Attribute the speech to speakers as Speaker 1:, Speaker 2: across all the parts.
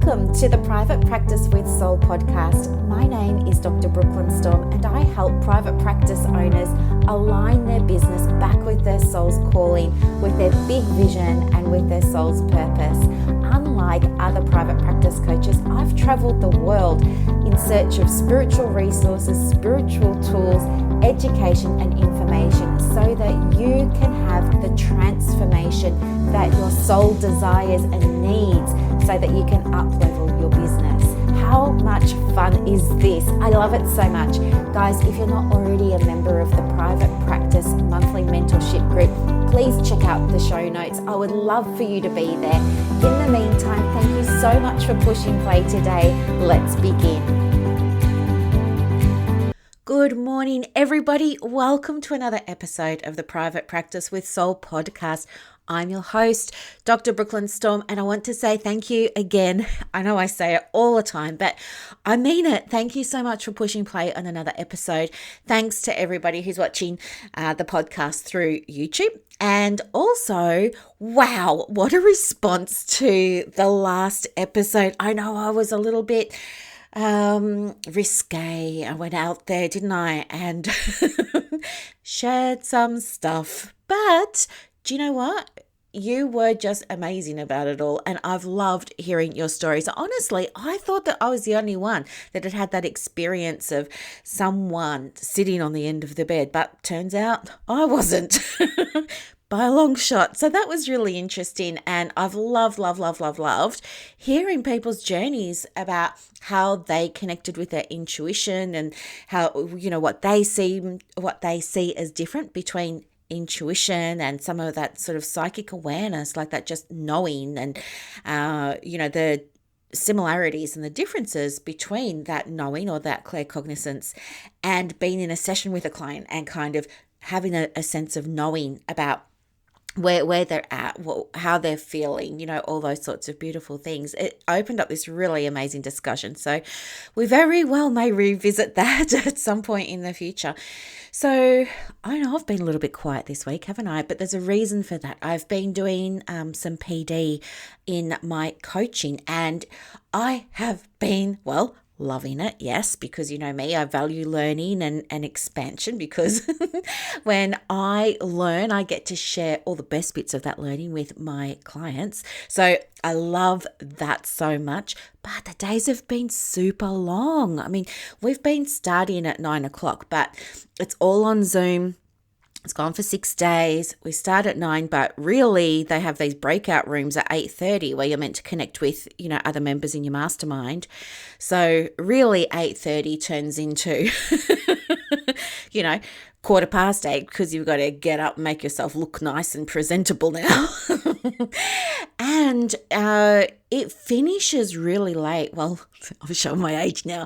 Speaker 1: Welcome to the Private Practice with Soul podcast. My name is Dr. Brooklyn Storme, and I help private practice owners align their business back with their soul's calling, with their big vision and with their soul's purpose. Unlike other private practice coaches, I've traveled the world in search of spiritual resources, spiritual tools, education and information so that you can have the transformation that your soul desires and needs so that you can up-level your business. How much fun is this? I love it so much. Guys, if you're not already a member of the Private Practice Monthly Mentorship Group, please check out the show notes. I would love for you to be there. In the meantime, thank you so much for pushing play today. Let's begin. Good morning, everybody. Welcome to another episode of the Private Practice with Soul podcast. I'm your host, Dr. Brooklyn Storme, and I want to say thank you again. I know I say it all the time, but I mean it. Thank you so much for pushing play on another episode. Thanks to everybody who's watching the podcast through YouTube. And also, wow, what a response to the last episode. I know I was a little bit risque. I went out there, didn't I? And shared some stuff. But do you know what? You were just amazing about it all. And I've loved hearing your stories. Honestly, I thought that I was the only one that had that experience of someone sitting on the end of the bed. But turns out I wasn't by a long shot. So that was really interesting. And I've loved hearing people's journeys about how they connected with their intuition and how, what they see as different between intuition and some of that sort of psychic awareness, like that just knowing and, the similarities and the differences between that knowing or that claircognizance and being in a session with a client and kind of having a sense of knowing about where they're at, how they're feeling, all those sorts of beautiful things. It opened up this really amazing discussion. So we very well may revisit that at some point in the future. So I know I've been a little bit quiet this week, haven't I? But there's a reason for that. I've been doing some PD in my coaching, and I have been, loving it, yes, because you know me, I value learning and expansion, because when I learn, I get to share all the best bits of that learning with my clients. So I love that so much, but the days have been super long. I mean, we've been starting at 9 o'clock, but it's all on Zoom. It's gone for 6 days. We start at 9, but really they have these breakout rooms at 8:30 where you're meant to connect with, other members in your mastermind. So really 8:30 turns into, 8:15 because you've got to get up and make yourself look nice and presentable now. And it finishes really late. Well, I'm showing my age now.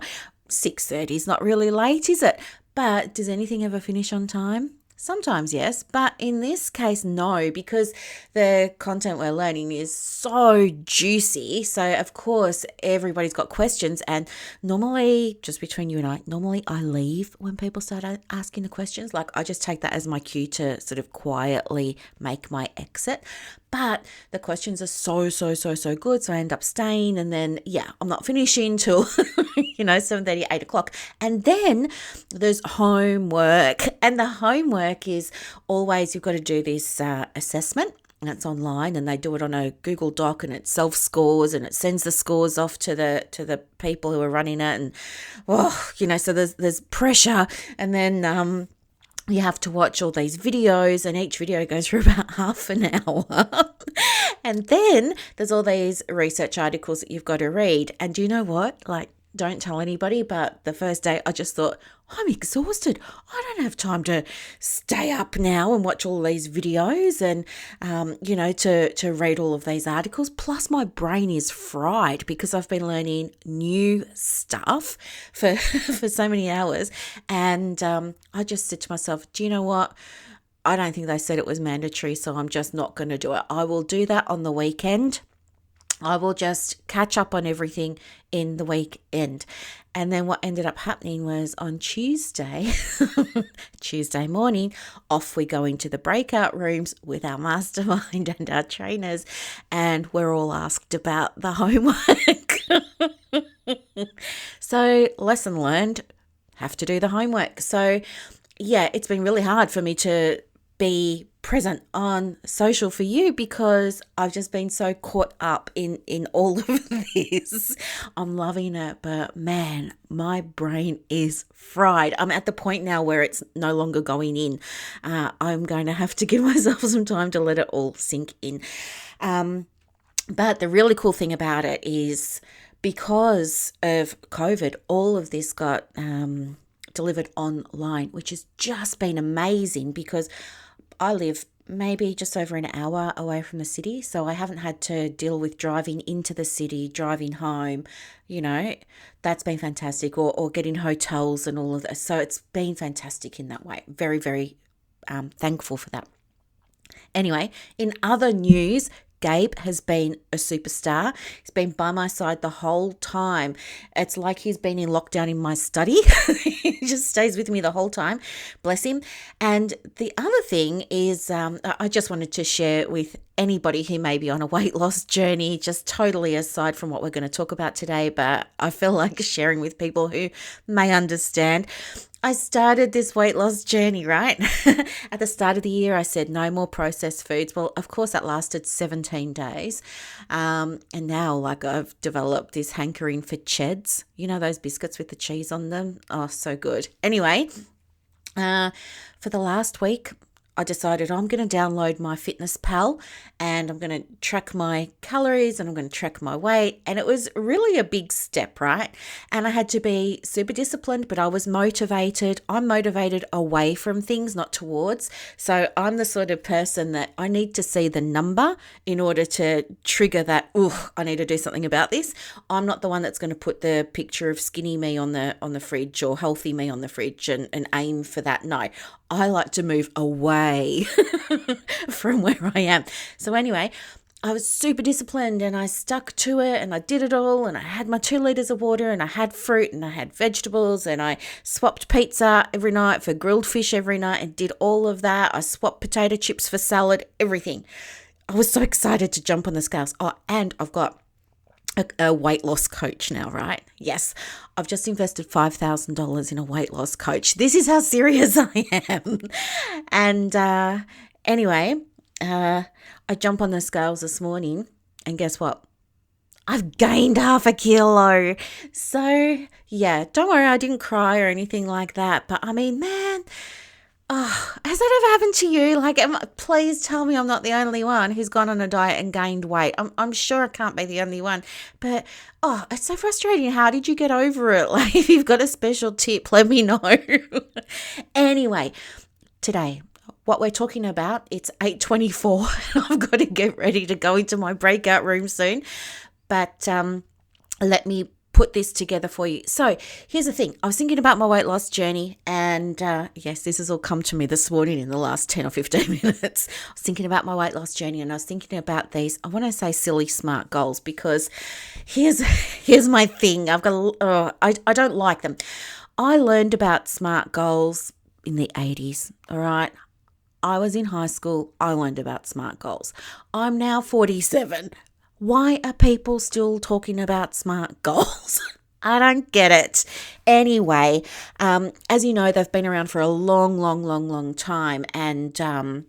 Speaker 1: 6:30 is not really late, is it? But does anything ever finish on time? Sometimes yes, but in this case, no, because the content we're learning is so juicy. So of course, everybody's got questions, and normally, just between you and I, I leave when people start asking the questions. Like I just take that as my cue to sort of quietly make my exit. But the questions are so good. So I end up staying, and then, I'm not finishing till, 7:30, 8 o'clock. And then there's homework. And the homework is always, you've got to do this assessment. And it's online, and they do it on a Google Doc, and it self-scores, and it sends the scores off to the people who are running it. And, so there's pressure. And then, you have to watch all these videos, and each video goes for about half an hour. And then there's all these research articles that you've got to read. And do you know what? Don't tell anybody, but the first day I just thought, I'm exhausted. I don't have time to stay up now and watch all these videos and, to read all of these articles. Plus my brain is fried because I've been learning new stuff for so many hours. And I just said to myself, do you know what? I don't think they said it was mandatory, so I'm just not going to do it. I will do that on the weekend. I will just catch up on everything in the weekend. And then what ended up happening was on Tuesday morning, off we go into the breakout rooms with our mastermind and our trainers, and we're all asked about the homework. So, lesson learned, have to do the homework. So, yeah, it's been really hard for me to be present on social for you because I've just been so caught up in all of this. I'm loving it, but man, my brain is fried. I'm at the point now where it's no longer going in. I'm going to have to give myself some time to let it all sink in. But the really cool thing about it is because of COVID, all of this got delivered online, which has just been amazing because I live maybe just over an hour away from the city. So I haven't had to deal with driving into the city, driving home, that's been fantastic, or getting hotels and all of that. So it's been fantastic in that way. Very, very thankful for that. Anyway, in other news, Gabe has been a superstar. He's been by my side the whole time. It's like he's been in lockdown in my study. He just stays with me the whole time. Bless him. And the other thing is I just wanted to share with anybody who may be on a weight loss journey, just totally aside from what we're going to talk about today, but I feel like sharing with people who may understand. I started this weight loss journey, right? At the start of the year, I said no more processed foods. Well, of course, that lasted 17 days. And now, I've developed this hankering for Cheds. Those biscuits with the cheese on them? Oh, so good. Anyway, for the last week, I decided I'm going to download my Fitness Pal and I'm going to track my calories and I'm going to track my weight. And it was really a big step, right? And I had to be super disciplined, but I was motivated. I'm motivated away from things, not towards. So I'm the sort of person that I need to see the number in order to trigger that, I need to do something about this. I'm not the one that's going to put the picture of skinny me on the fridge or healthy me on the fridge and aim for that. No, I like to move away from where I am. So anyway, I was super disciplined and I stuck to it and I did it all and I had my 2 liters of water and I had fruit and I had vegetables and I swapped pizza every night for grilled fish every night and did all of that. I swapped potato chips for salad, everything. I was so excited to jump on the scales. Oh, and I've got a weight loss coach now, right? Yes, I've just invested $5,000 in a weight loss coach. This is how serious I am. And anyway, I jump on the scales this morning and guess what? I've gained 0.5 kilo. So yeah, don't worry, I didn't cry or anything like that. But I mean, man, has that ever happened to you? Please tell me I'm not the only one who's gone on a diet and gained weight. I'm sure I can't be the only one. But, it's so frustrating. How did you get over it? If you've got a special tip, let me know. Anyway, today, what we're talking about, it's 8:24. I've got to get ready to go into my breakout room soon. But let me put this together for you. So here's the thing. I was thinking about my weight loss journey and yes, this has all come to me this morning in the last 10 or 15 minutes. I was thinking about my weight loss journey and I was thinking about these, I want to say silly smart goals because here's my thing. I don't like them. I learned about smart goals in the 80s, all right? I was in high school. I learned about smart goals. I'm now 47. Why are people still talking about smart goals? I don't get it. Anyway, as you know, they've been around for a long time. And I'm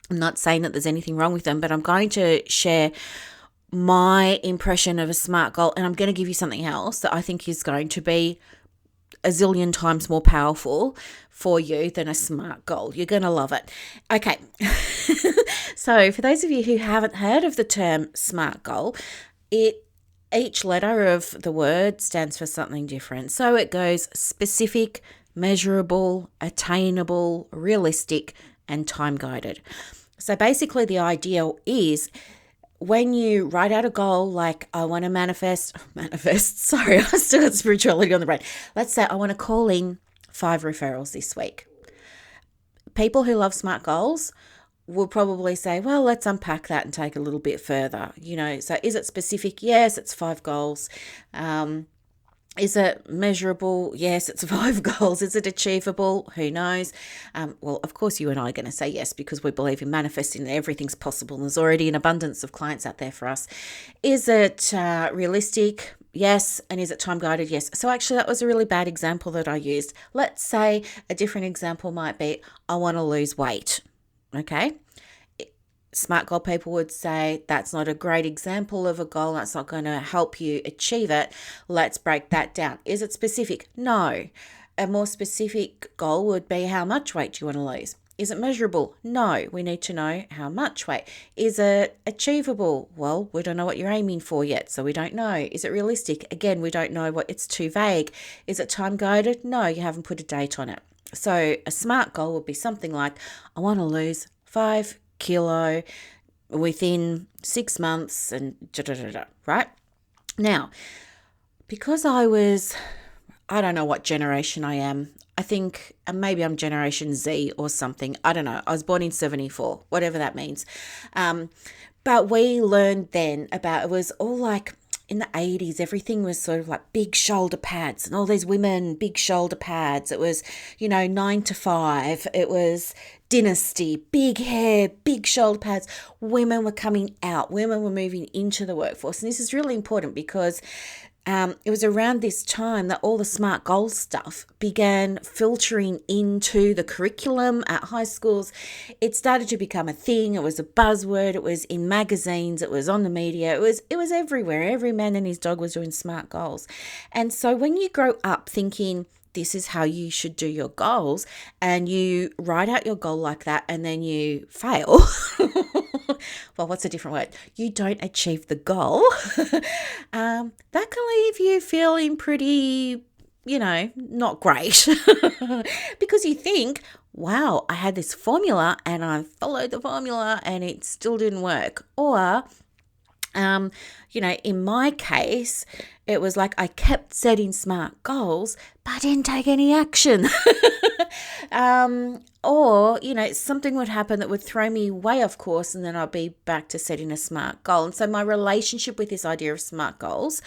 Speaker 1: not saying that there's anything wrong with them, but I'm going to share my impression of a smart goal. And I'm going to give you something else that I think is going to be a zillion times more powerful for you than a smart goal. You're going to love it. Okay. So for those of you who haven't heard of the term smart goal, each letter of the word stands for something different. So it goes specific, measurable, attainable, realistic, and time-guided. So basically the idea is when you write out a goal like I want to manifest, sorry, I still got spirituality on the brain. Let's say I want to call in 5 referrals this week. People who love smart goals will probably say, well, let's unpack that and take a little bit further. So is it specific? Yes, it's 5 goals. Is it measurable? Yes, it's 5 goals. Is it achievable? Who knows? Well, of course, you and I are going to say yes because we believe in manifesting that everything's possible. And there's already an abundance of clients out there for us. Is it realistic? Yes. And is it time guided? Yes. So actually, that was a really bad example that I used. Let's say a different example might be, I want to lose weight. Okay. Smart goal people would say that's not a great example of a goal. That's not going to help you achieve it. Let's break that down. Is it specific? No. A more specific goal would be, how much weight do you want to lose? Is it measurable? No. We need to know how much weight. Is it achievable? Well, we don't know what you're aiming for yet, so we don't know. Is it realistic? Again, we don't know. It's too vague. Is it time guided? No, you haven't put a date on it. So a smart goal would be something like, I want to lose 5 kilo within 6 months and right? Now, because I don't know what generation I am. I think maybe I'm Generation Z or something. I don't know. I was born in 74, whatever that means. But we learned then about, it was all like in the 80s, everything was sort of like big shoulder pads and all these women, big shoulder pads. It was, 9 to 5. It was Dynasty, big hair, big shoulder pads. Women were coming out. Women were moving into the workforce. And this is really important because it was around this time that all the smart goals stuff began filtering into the curriculum at high schools. It started to become a thing. It was a buzzword. It was in magazines. It was on the media. It was everywhere. Every man and his dog was doing smart goals. And so when you grow up thinking, this is how you should do your goals, and you write out your goal like that and then you fail. Well, what's a different word? You don't achieve the goal. That can leave you feeling pretty, not great. Because you think, wow, I had this formula and I followed the formula and it still didn't work. Or in my case, it was like I kept setting smart goals, but I didn't take any action. Or, something would happen that would throw me way off course, and then I'll be back to setting a smart goal. And so my relationship with this idea of smart goals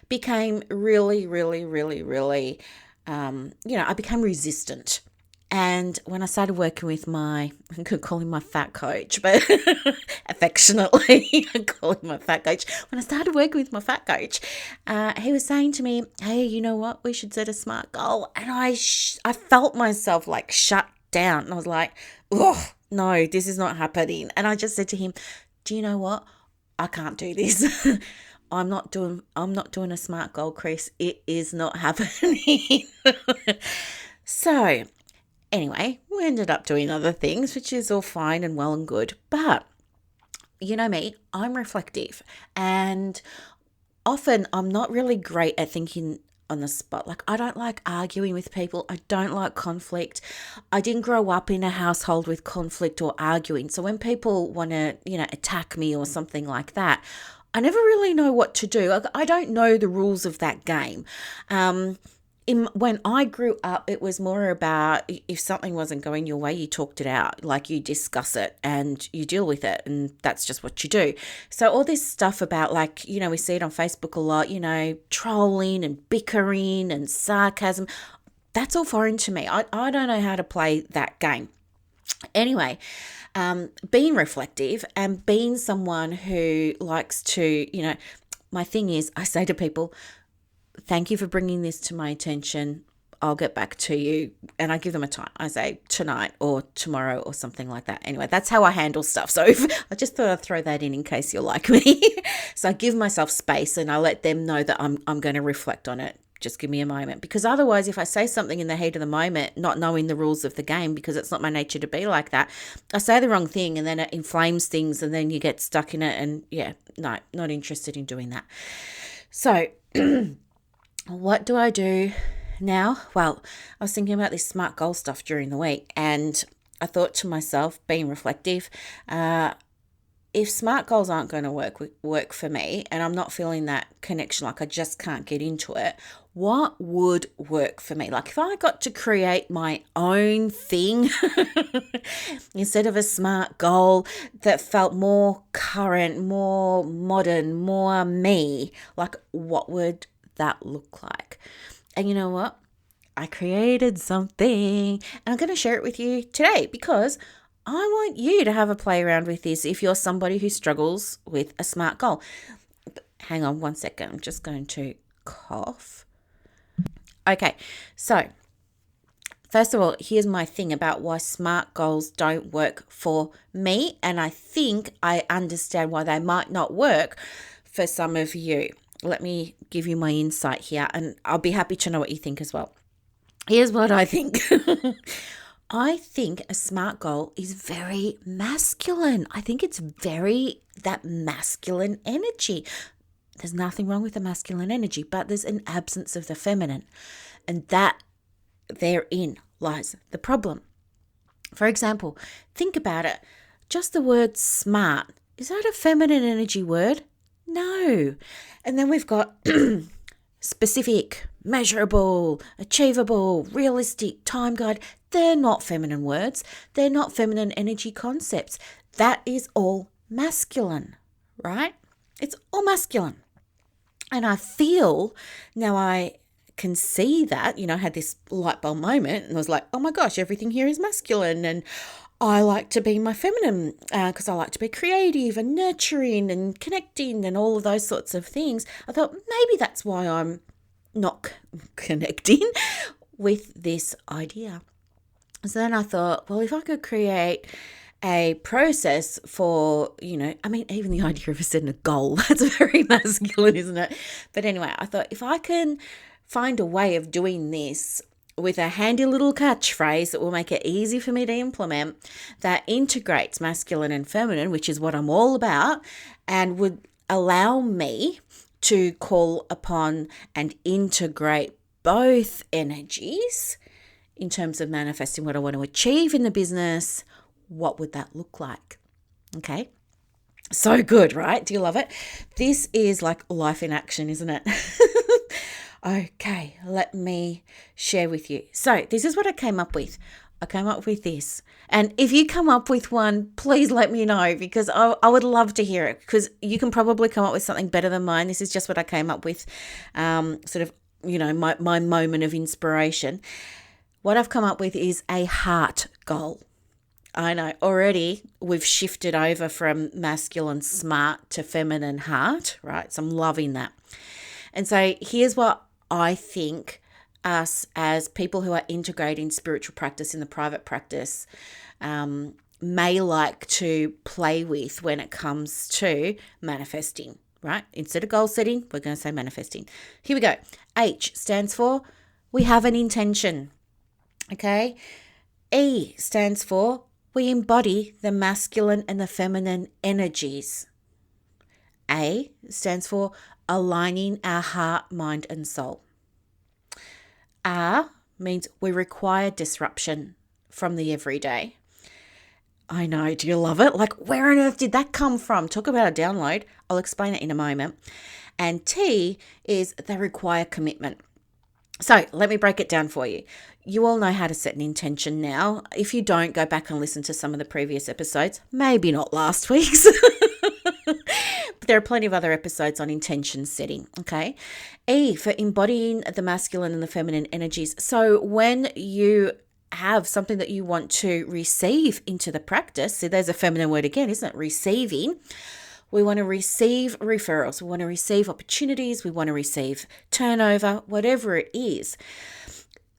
Speaker 1: became really, really, really, really, I became resistant. And when I started working with I could call him my fat coach, but affectionately, I call him my fat coach. When I started working with my fat coach, he was saying to me, hey, you know what? We should set a smart goal. And I felt myself like shut down. And I was like, oh, no, this is not happening. And I just said to him, do you know what? I can't do this. I'm not doing a smart goal, Chris. It is not happening. So anyway, we ended up doing other things, which is all fine and well and good. But you know me, I'm reflective, and often I'm not really great at thinking on the spot. Like, I don't like arguing with people. I don't like conflict. I didn't grow up in a household with conflict or arguing. So when people want to, attack me or something like that, I never really know what to do. I don't know the rules of that game. When I grew up, it was more about, if something wasn't going your way, you talked it out, like you discuss it and you deal with it, and that's just what you do. So all this stuff about, like, we see it on Facebook a lot, trolling and bickering and sarcasm, that's all foreign to me. I don't know how to play that game. Anyway, being reflective and being someone who likes to, my thing is, I say to people, thank you for bringing this to my attention. I'll get back to you. And I give them a time. I say tonight or tomorrow or something like that. Anyway, that's how I handle stuff. So I just thought I'd throw that in case you're like me. So I give myself space and I let them know that I'm going to reflect on it. Just give me a moment. Because otherwise, if I say something in the heat of the moment, not knowing the rules of the game, because it's not my nature to be like that, I say the wrong thing and then it inflames things and then you get stuck in it. And yeah, no, not interested in doing that. So what do I do now? Well, I was thinking about this smart goal stuff during the week, and I thought to myself, being reflective, if smart goals aren't going to work for me and I'm not feeling that connection, like I just can't get into it, what would work for me? Like if I got to create my own thing instead of a smart goal that felt more current, more modern, more me, like what would that look like? And you know what? I created something and I'm going to share it with you today because I want you to have a play around with this if you're somebody who struggles with a smart goal. Hang on one second. I'm just going to cough. Okay, so first of all, here's my thing about why SMART goals don't work for me. And I think I understand why they might not work for some of you. Let me give you my insight here, and I'll be happy to know what you think as well. Here's what I think. I think a SMART goal is very masculine. I think it's very that masculine energy. There's nothing wrong with the masculine energy, but there's an absence of the feminine. And that therein lies the problem. For example, think about it. Just the word smart, is that a feminine energy word? No. And then we've got specific, measurable, achievable, realistic, time guide. They're not feminine words. They're not feminine energy concepts. That is all masculine, right? It's all masculine. And I feel now I can see that, I had this light bulb moment and I was like, oh my gosh, everything here is masculine. And I like to be my feminine because I like to be creative and nurturing and connecting and all of those sorts of things. I thought maybe that's why I'm not connecting with this idea. So then I thought, well, if I could create a process for, even the idea of setting a goal, that's very masculine, isn't it? But anyway, I thought if I can find a way of doing this with a handy little catchphrase that will make it easy for me to implement, that integrates masculine and feminine, which is what I'm all about, and would allow me to call upon and integrate both energies in terms of manifesting what I want to achieve in the business, what would that look like? Okay. So good, right? Do you love it? This is like life in action, isn't it? Okay, let me share with you. So this is what I came up with. I came up with this. And if you come up with one, please let me know because I would love to hear it because you can probably come up with something better than mine. This is just what I came up with, my moment of inspiration. What I've come up with is a heart goal. I know already we've shifted over from masculine smart to feminine heart, right? So I'm loving that. And so here's what I think us as people who are integrating spiritual practice in the private practice may like to play with when it comes to manifesting, right? Instead of goal setting, we're going to say manifesting. Here we go. H stands for we have an intention, okay? E stands for we embody the masculine and the feminine energies. A stands for aligning our heart, mind, and soul. R means we require disruption from the everyday. I know, do you love it? Like, where on earth did that come from? Talk about a download. I'll explain it in a moment. And T is they require commitment. So let me break it down for you. You all know how to set an intention now. If you don't, go back and listen to some of the previous episodes. Maybe not last week's. But there are plenty of other episodes on intention setting, okay? E for embodying the masculine and the feminine energies. So when you have something that you want to receive into the practice, so there's a feminine word again, isn't it? Receiving. We want to receive referrals. We want to receive opportunities. We want to receive turnover, whatever it is.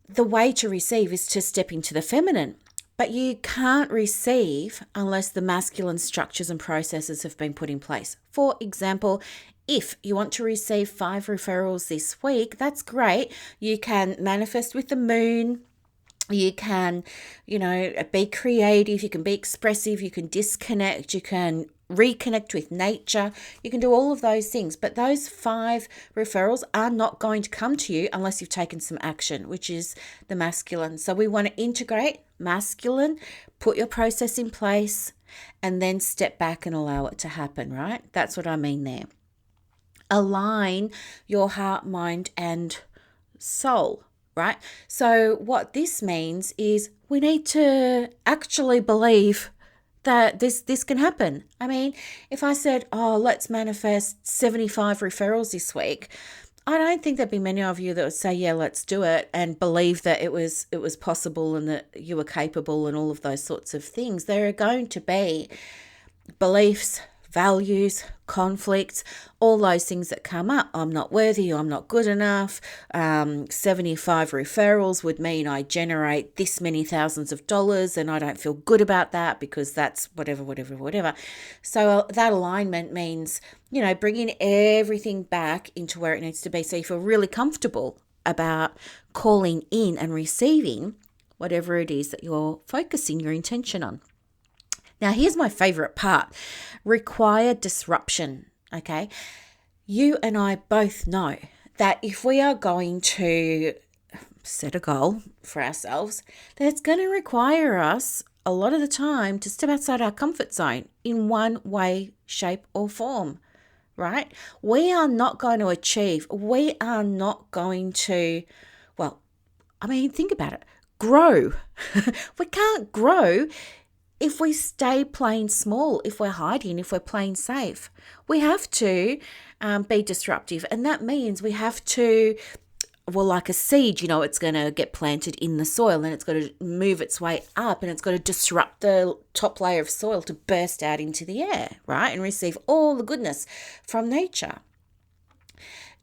Speaker 1: The way to receive is to step into the feminine. But you can't receive unless the masculine structures and processes have been put in place. For example, if you want to receive 5 referrals this week, that's great. You can manifest with the moon. You can, be creative. You can be expressive. You can disconnect. You can reconnect with nature. You can do all of those things. But those 5 referrals are not going to come to you unless you've taken some action, which is the masculine. So we want to integrate masculine, put your process in place, and then step back and allow it to happen, right? That's what I mean there. Align your heart, mind, and soul, right? So what this means is we need to actually believe that this can happen. I mean, if I said, let's manifest 75 referrals this week, I don't think there'd be many of you that would say, yeah, let's do it, and believe that it was possible and that you were capable and all of those sorts of things. There are going to be beliefs, values, conflicts, all those things that come up. I'm not worthy, I'm not good enough. 75 referrals would mean I generate this many thousands of dollars and I don't feel good about that because that's whatever. So that alignment means, bringing everything back into where it needs to be. So you feel really comfortable about calling in and receiving whatever it is that you're focusing your intention on. Now, here's my favorite part: required disruption. Okay. You and I both know that if we are going to set a goal for ourselves, that it's going to require us a lot of the time to step outside our comfort zone in one way, shape, or form, right? We are not going to think about it, grow. We can't grow if we stay playing small, if we're hiding, if we're playing safe. We have to be disruptive. And that means we have to, like a seed, it's going to get planted in the soil and it's got to move its way up and it's got to disrupt the top layer of soil to burst out into the air, right? And receive all the goodness from nature.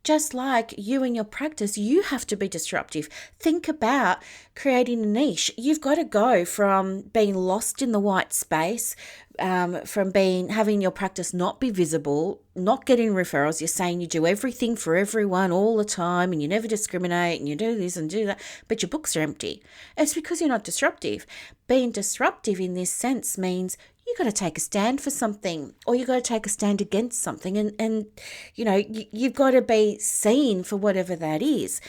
Speaker 1: Just like you in your practice, you have to be disruptive. Think about creating a niche. You've got to go from being lost in the white space, from having your practice not be visible, not getting referrals. You're saying you do everything for everyone all the time and you never discriminate and you do this and do that, but your books are empty. It's because you're not disruptive. Being disruptive in this sense means you got to take a stand for something, or you got to take a stand against something, and you've got to be seen for whatever that is.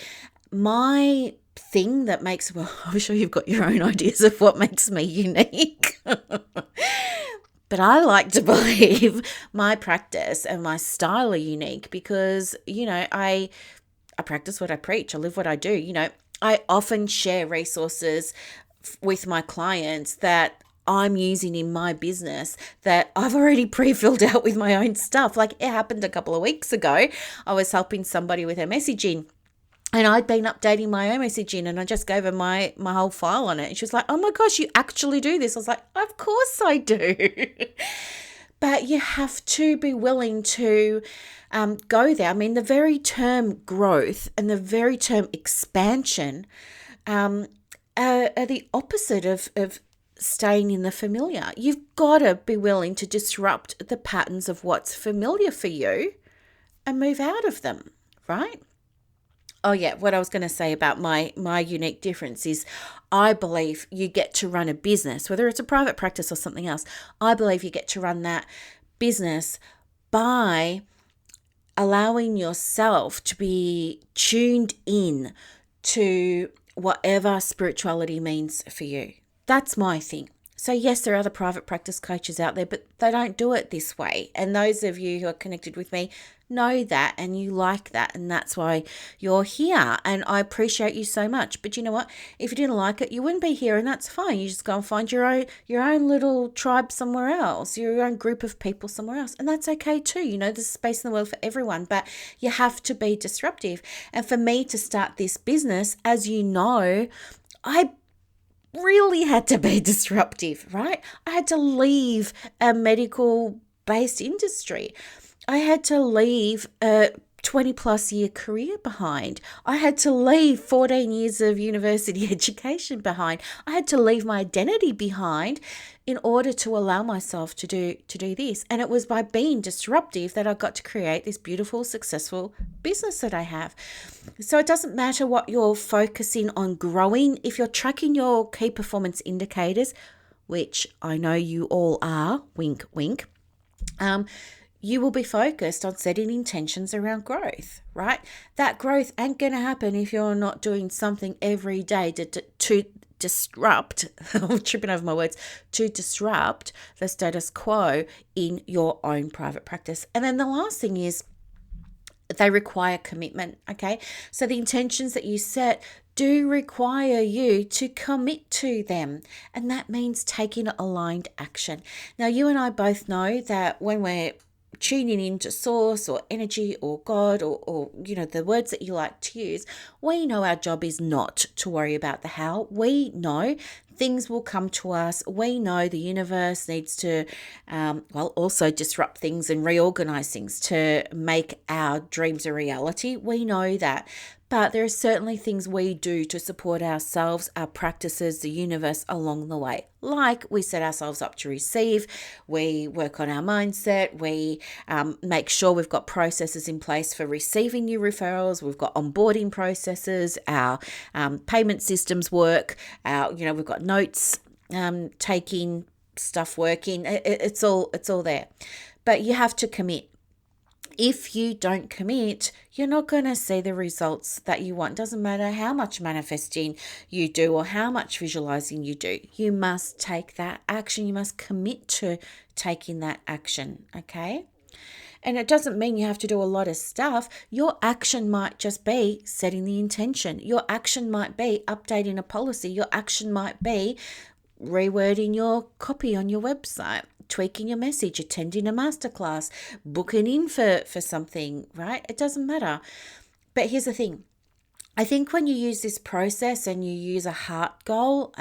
Speaker 1: My thing that makes, I'm sure you've got your own ideas of what makes me unique, but I like to believe my practice and my style are unique because I practice what I preach. I live what I do. I often share resources with my clients that I'm using in my business that I've already pre-filled out with my own stuff. Like it happened a couple of weeks ago. I was helping somebody with her messaging and I'd been updating my own messaging and I just gave her my whole file on it. And she was like, oh my gosh, you actually do this? I was like, of course I do. But you have to be willing to go there. I mean, the very term growth and the very term expansion are the opposite of staying in the familiar. You've got to be willing to disrupt the patterns of what's familiar for you and move out of them, right? Oh yeah, what I was going to say about my unique difference is I believe you get to run a business, whether it's a private practice or something else. I believe you get to run that business by allowing yourself to be tuned in to whatever spirituality means for you. That's my thing. So yes, there are other private practice coaches out there, but they don't do it this way. And those of you who are connected with me know that and you like that. And that's why you're here. And I appreciate you so much. But you know what? If you didn't like it, you wouldn't be here, and that's fine. You just go and find your own little tribe somewhere else, your own group of people somewhere else. And that's okay too. There's space in the world for everyone, but you have to be disruptive. And for me to start this business, as you know, I really had to be disruptive, right? I had to leave a medical-based industry. I had to leave a 20 plus year career behind. I had to leave 14 years of university education behind. I had to leave my identity behind in order to allow myself to do this. And it was by being disruptive that I got to create this beautiful, successful business that I have. So it doesn't matter what you're focusing on growing. If you're tracking your key performance indicators, which I know you all are, wink, wink, you will be focused on setting intentions around growth, right? That growth ain't going to happen if you're not doing something every day to disrupt, I'm tripping over my words, to disrupt the status quo in your own private practice. And then the last thing is they require commitment, okay? So the intentions that you set do require you to commit to them. And that means taking aligned action. Now, you and I both know that when we're tuning into source or energy or God or the words that you like to use, we know our job is not to worry about the how. We know things will come to us. We know the universe needs to, also disrupt things and reorganize things to make our dreams a reality. We know that. But there are certainly things we do to support ourselves, our practices, the universe along the way. Like we set ourselves up to receive, we work on our mindset, we make sure we've got processes in place for receiving new referrals, we've got onboarding processes, our payment systems work, we've got notes taking, stuff working. It's all there. But you have to commit. If you don't commit, you're not going to see the results that you want. Doesn't matter how much manifesting you do or how much visualizing you do. You must take that action. You must commit to taking that action, okay? And it doesn't mean you have to do a lot of stuff. Your action might just be setting the intention. Your action might be updating a policy. Your action might be rewording your copy on your website, tweaking your message, attending a masterclass, booking in for something, right? It doesn't matter. But here's the thing. I think when you use this process and you use a heart goal,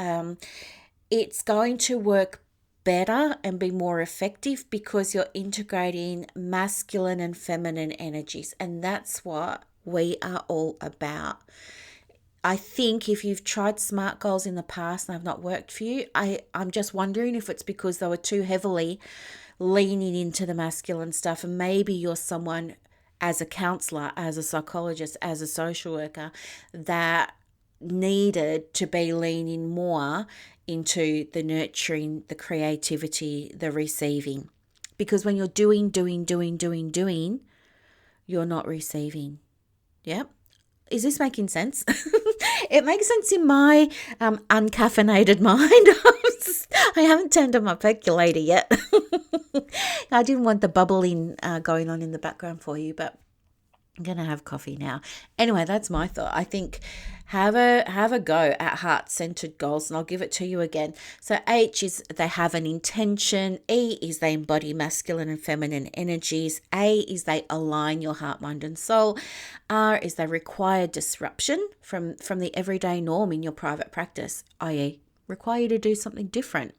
Speaker 1: it's going to work better and be more effective because you're integrating masculine and feminine energies. And that's what we are all about. I think if you've tried SMART goals in the past and they've not worked for you, I'm just wondering if it's because they were too heavily leaning into the masculine stuff. And maybe you're someone as a counselor, as a psychologist, as a social worker that needed to be leaning more into the nurturing, the creativity, the receiving. Because when you're doing, you're not receiving. Yep. Is this making sense? It makes sense in my uncaffeinated mind. I haven't turned on my percolator yet. I didn't want the bubbling going on in the background for you, but I'm going to have coffee now. Anyway, that's my thought. I think have a go at heart-centered goals, and I'll give it to you again. So H is they have an intention. E is they embody masculine and feminine energies. A is they align your heart, mind, and soul. R is they require disruption from the everyday norm in your private practice, i.e. require you to do something different.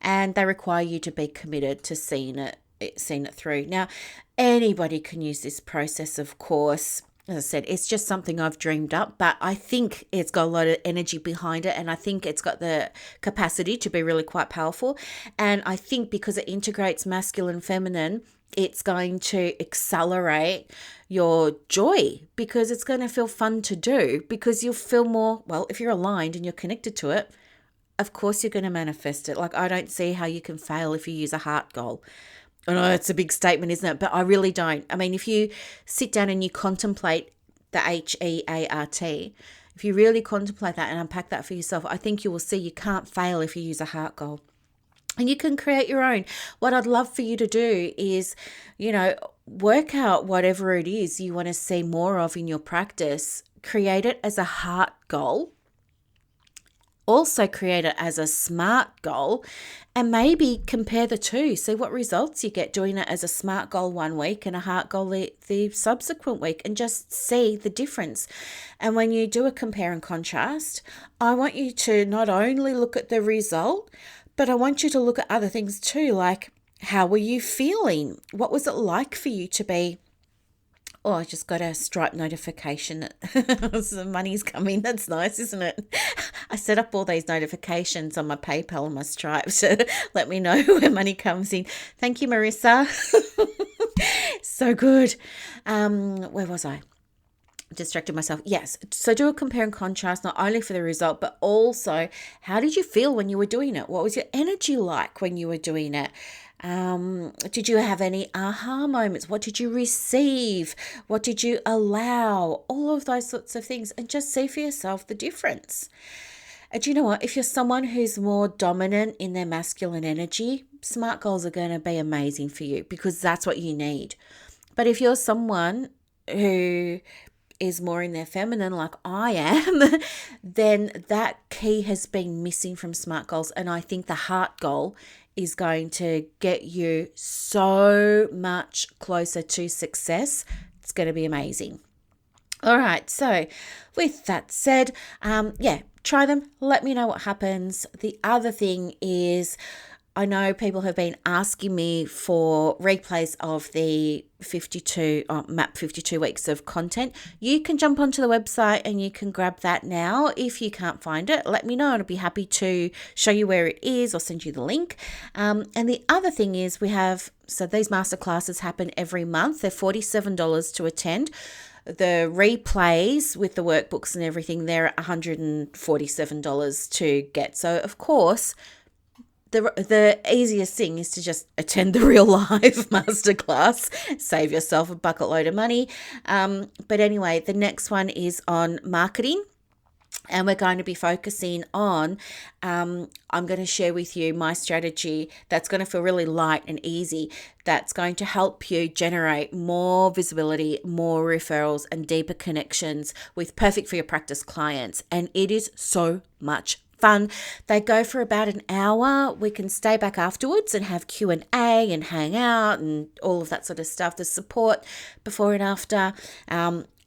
Speaker 1: And they require you to be committed to seeing it through. Now, anybody can use this process, of course. As I said, it's just something I've dreamed up, but I think it's got a lot of energy behind it, and I think it's got the capacity to be really quite powerful. And I think because it integrates masculine, feminine, it's going to accelerate your joy because it's going to feel fun to do because you'll feel more, if you're aligned and you're connected to it, of course you're going to manifest it. Like, I don't see how you can fail if you use a heart goal. I know it's a big statement, isn't it? But I really don't. I mean, if you sit down and you contemplate the HEART, if you really contemplate that and unpack that for yourself, I think you will see you can't fail if you use a heart goal. And you can create your own. What I'd love for you to do is, work out whatever it is you want to see more of in your practice. Create it as a heart goal. Also create it as a SMART goal and maybe compare the two. See what results you get doing it as a SMART goal one week and a heart goal the subsequent week, and just see the difference. And when you do a compare and contrast, I want you to not only look at the result, but I want you to look at other things too, like how were you feeling? What was it like for you to be I just got a Stripe notification that some money's coming. That's nice, isn't it? I set up all these notifications on my PayPal and my Stripe to let me know when money comes in. Thank you, Marissa. So good. Where was I? Distracted myself. Yes. So do a compare and contrast, not only for the result, but also how did you feel when you were doing it? What was your energy like when you were doing it? Did you have any aha moments? What did you receive? What did you allow? All of those sorts of things, and just see for yourself the difference. And do you know what? If you're someone who's more dominant in their masculine energy, SMART goals are going to be amazing for you because that's what you need. But if you're someone who is more in their feminine like I am, then that key has been missing from SMART goals. And I think the heart goal is going to get you so much closer to success. It's going to be amazing. All right, so with that said, try them. Let me know what happens. The other thing is, I know people have been asking me for replays of the MAP 52 weeks of content. You can jump onto the website and you can grab that now. If you can't find it, let me know and I'll be happy to show you where it is or send you the link. And the other thing is so these masterclasses happen every month. They're $47 to attend. The replays with the workbooks and everything, they're $147 to get. So, of course, the easiest thing is to just attend the real live masterclass, save yourself a bucket load of money. But anyway, the next one is on marketing. And we're going to be focusing on, I'm going to share with you my strategy that's going to feel really light and easy, that's going to help you generate more visibility, more referrals, and deeper connections with perfect for your practice clients. And it is so much fun. They go for about an hour. We can stay back afterwards and have Q&A and hang out and all of that sort of stuff. The support before and after,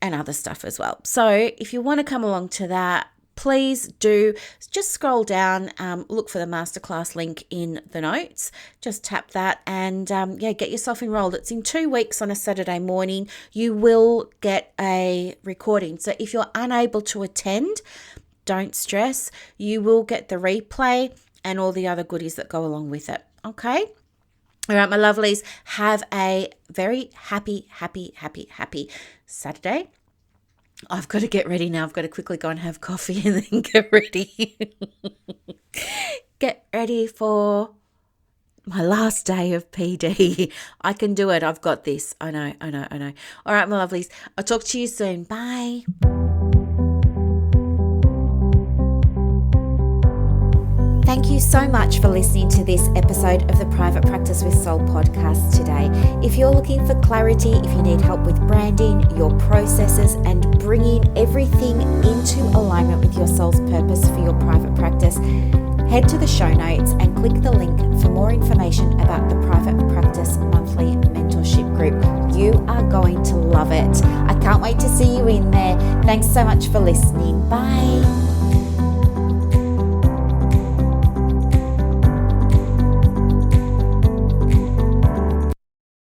Speaker 1: and other stuff as well. So if you want to come along to that, please do just scroll down, look for the masterclass link in the notes, just tap that and get yourself enrolled. It's in 2 weeks on a Saturday morning. You will get a recording. So if you're unable to attend, don't stress. You will get the replay and all the other goodies that go along with it. Okay? All right, my lovelies, have a very happy Saturday. I've got to get ready now. I've got to quickly go and have coffee and then get ready. Get ready for my last day of PD. I can do it. I've got this. I know. All right, my lovelies. I'll talk to you soon. Bye. Thank you so much for listening to this episode of the Private Practice with Soul podcast today. If you're looking for clarity, if you need help with branding, your processes, and bringing everything into alignment with your soul's purpose for your private practice, head to the show notes and click the link for more information about the Private Practice Monthly Mentorship Group. You are going to love it. I can't wait to see you in there. Thanks so much for listening. Bye.